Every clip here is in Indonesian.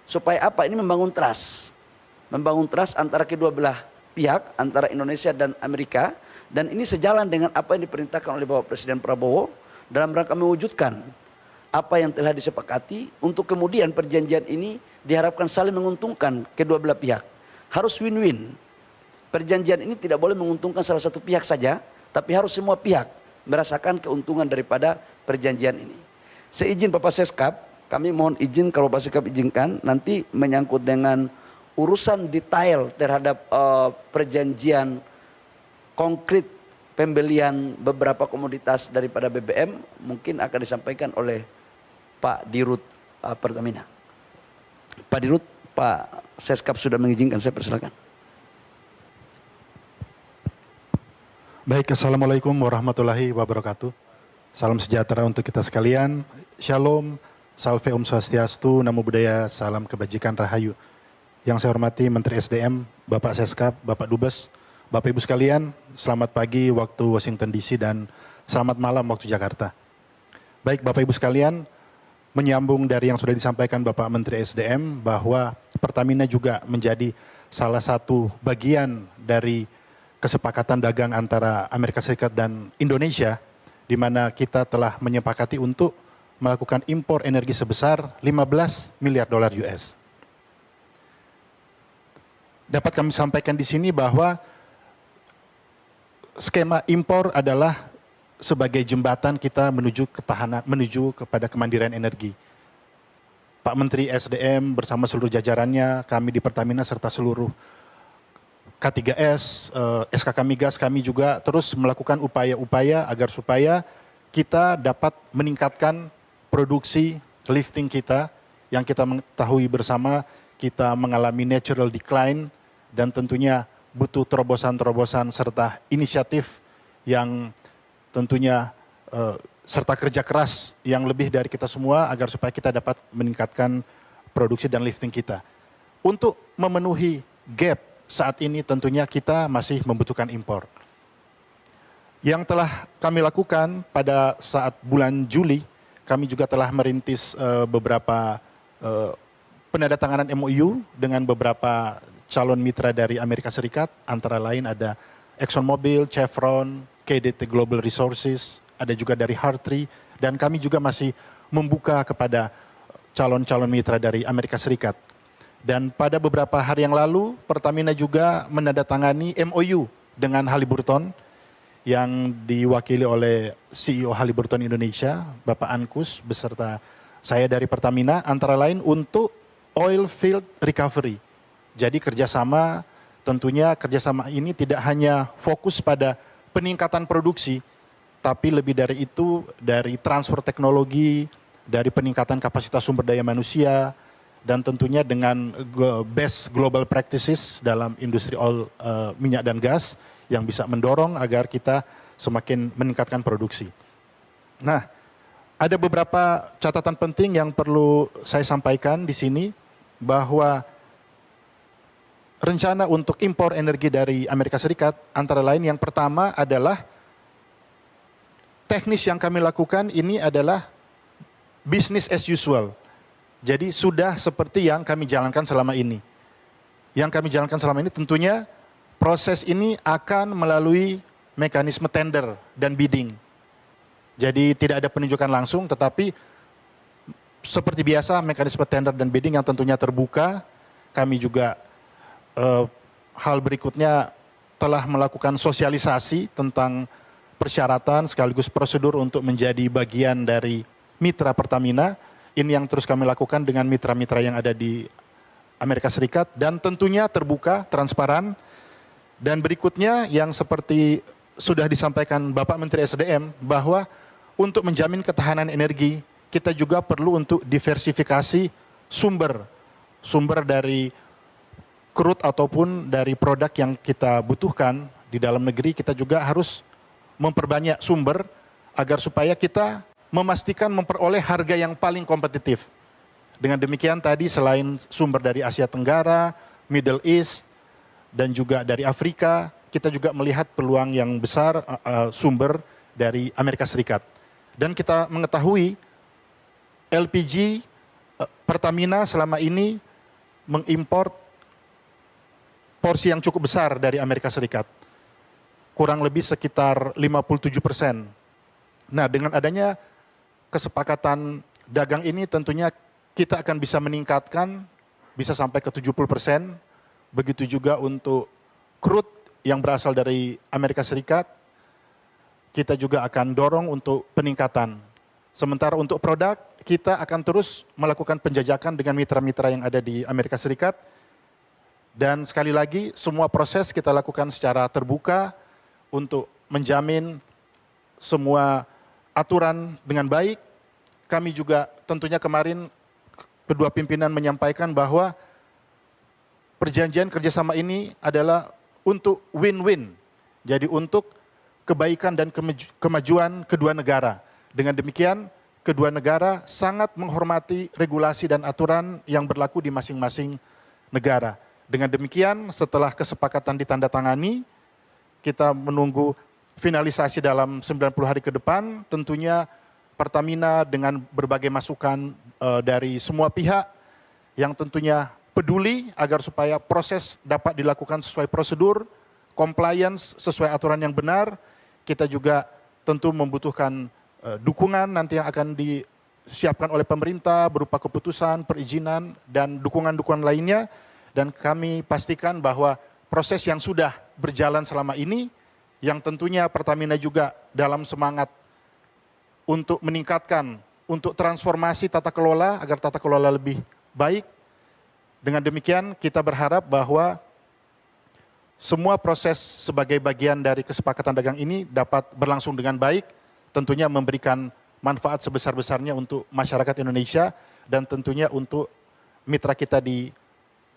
Supaya apa? Ini membangun trust. Membangun trust antara kedua belah pihak, antara Indonesia dan Amerika. Dan ini sejalan dengan apa yang diperintahkan oleh Bapak Presiden Prabowo dalam rangka mewujudkan apa yang telah disepakati untuk kemudian perjanjian ini diharapkan saling menguntungkan kedua belah pihak. Harus win-win. Perjanjian ini tidak boleh menguntungkan salah satu pihak saja, tapi harus semua pihak merasakan keuntungan daripada perjanjian ini. Seizin Bapak Seskap, kami mohon izin kalau Bapak Seskap izinkan, nanti menyangkut dengan urusan detail terhadap perjanjian konkret pembelian beberapa komoditas daripada BBM mungkin akan disampaikan oleh Pak Dirut Pertamina. Pak Dirut, Pak Seskap sudah mengizinkan, saya persilakan. Baik, Assalamualaikum warahmatullahi wabarakatuh. Salam sejahtera untuk kita sekalian. Shalom, salve Om Swastiastu, Namo Buddhaya, salam kebajikan rahayu. Yang saya hormati Menteri SDM, Bapak Seskap, Bapak Dubes, Bapak Ibu sekalian, selamat pagi waktu Washington DC dan selamat malam waktu Jakarta. Baik Bapak Ibu sekalian, menyambung dari yang sudah disampaikan Bapak Menteri SDM bahwa Pertamina juga menjadi salah satu bagian dari kesepakatan dagang antara Amerika Serikat dan Indonesia, di mana kita telah menyepakati untuk melakukan impor energi sebesar 15 miliar dolar US. Dapat kami sampaikan di sini bahwa skema impor adalah sebagai jembatan kita menuju ketahanan, menuju kepada kemandirian energi. Pak Menteri SDM bersama seluruh jajarannya, kami di Pertamina serta seluruh K3S, SKK Migas, kami juga terus melakukan upaya-upaya agar supaya kita dapat meningkatkan produksi lifting kita yang kita mengetahui bersama kita mengalami natural decline dan tentunya butuh terobosan-terobosan serta inisiatif yang tentunya serta kerja keras yang lebih dari kita semua agar supaya kita dapat meningkatkan produksi dan lifting kita. Untuk memenuhi gap saat ini tentunya kita masih membutuhkan impor. Yang telah kami lakukan pada saat bulan Juli, kami juga telah merintis beberapa penandatanganan MOU dengan beberapa calon mitra dari Amerika Serikat, antara lain ada ExxonMobil, Chevron, KDT Global Resources, ada juga dari Hartree, dan kami juga masih membuka kepada calon-calon mitra dari Amerika Serikat. Dan pada beberapa hari yang lalu, Pertamina juga menandatangani MOU dengan Halliburton yang diwakili oleh CEO Halliburton Indonesia, Bapak Ankus, beserta saya dari Pertamina, antara lain untuk oil field recovery. Jadi kerjasama, tentunya kerjasama ini tidak hanya fokus pada peningkatan produksi, tapi lebih dari itu, dari transfer teknologi, dari peningkatan kapasitas sumber daya manusia, dan tentunya dengan best global practices dalam industri oil, minyak dan gas yang bisa mendorong agar kita semakin meningkatkan produksi. Nah, ada beberapa catatan penting yang perlu saya sampaikan di sini bahwa rencana untuk impor energi dari Amerika Serikat antara lain yang pertama adalah teknis yang kami lakukan ini adalah business as usual. Jadi sudah seperti yang kami jalankan selama ini. Yang kami jalankan selama ini tentunya proses ini akan melalui mekanisme tender dan bidding. Jadi tidak ada penunjukan langsung, tetapi seperti biasa mekanisme tender dan bidding yang tentunya terbuka. Kami juga hal berikutnya telah melakukan sosialisasi tentang persyaratan sekaligus prosedur untuk menjadi bagian dari mitra Pertamina. Ini yang terus kami lakukan dengan mitra-mitra yang ada di Amerika Serikat dan tentunya terbuka, transparan. Dan berikutnya yang seperti sudah disampaikan Bapak Menteri SDM bahwa untuk menjamin ketahanan energi kita juga perlu untuk diversifikasi sumber dari crude ataupun dari produk yang kita butuhkan di dalam negeri. Kita juga harus memperbanyak sumber agar supaya kita memastikan memperoleh harga yang paling kompetitif. Dengan demikian tadi selain sumber dari Asia Tenggara, Middle East, dan juga dari Afrika, kita juga melihat peluang yang besar sumber dari Amerika Serikat. Dan kita mengetahui LPG Pertamina selama ini mengimpor porsi yang cukup besar dari Amerika Serikat. Kurang lebih sekitar 57%. Nah, dengan adanya kesepakatan dagang ini tentunya kita akan bisa meningkatkan, bisa sampai ke 70%. Begitu juga untuk crude yang berasal dari Amerika Serikat, kita juga akan dorong untuk peningkatan. Sementara untuk produk, kita akan terus melakukan penjajakan dengan mitra-mitra yang ada di Amerika Serikat. Dan sekali lagi, semua proses kita lakukan secara terbuka untuk menjamin semua aturan dengan baik. Kami juga tentunya kemarin kedua pimpinan menyampaikan bahwa perjanjian kerjasama ini adalah untuk win-win. Jadi untuk kebaikan dan kemajuan kedua negara. Dengan demikian, kedua negara sangat menghormati regulasi dan aturan yang berlaku di masing-masing negara. Dengan demikian, setelah kesepakatan ditandatangani, kita menunggu finalisasi dalam 90 hari ke depan, tentunya Pertamina dengan berbagai masukan dari semua pihak yang tentunya peduli agar supaya proses dapat dilakukan sesuai prosedur, compliance sesuai aturan yang benar. Kita juga tentu membutuhkan dukungan nanti yang akan disiapkan oleh pemerintah berupa keputusan, perizinan, dan dukungan-dukungan lainnya. Dan kami pastikan bahwa proses yang sudah berjalan selama ini, yang tentunya Pertamina juga dalam semangat untuk meningkatkan, untuk transformasi tata kelola agar tata kelola lebih baik. Dengan demikian kita berharap bahwa semua proses sebagai bagian dari kesepakatan dagang ini dapat berlangsung dengan baik, tentunya memberikan manfaat sebesar-besarnya untuk masyarakat Indonesia dan tentunya untuk mitra kita di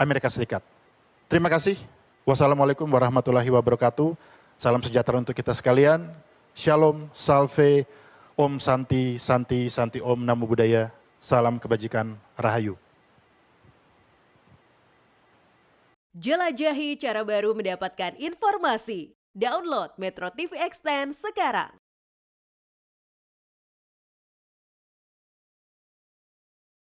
Amerika Serikat. Terima kasih. Wassalamualaikum warahmatullahi wabarakatuh. Salam sejahtera untuk kita sekalian. Shalom, salve, Om Santi, Santi, Santi Om, Namo Buddhaya. Salam kebajikan, Rahayu. Jelajahi cara baru mendapatkan informasi. Download Metro TV Extend sekarang.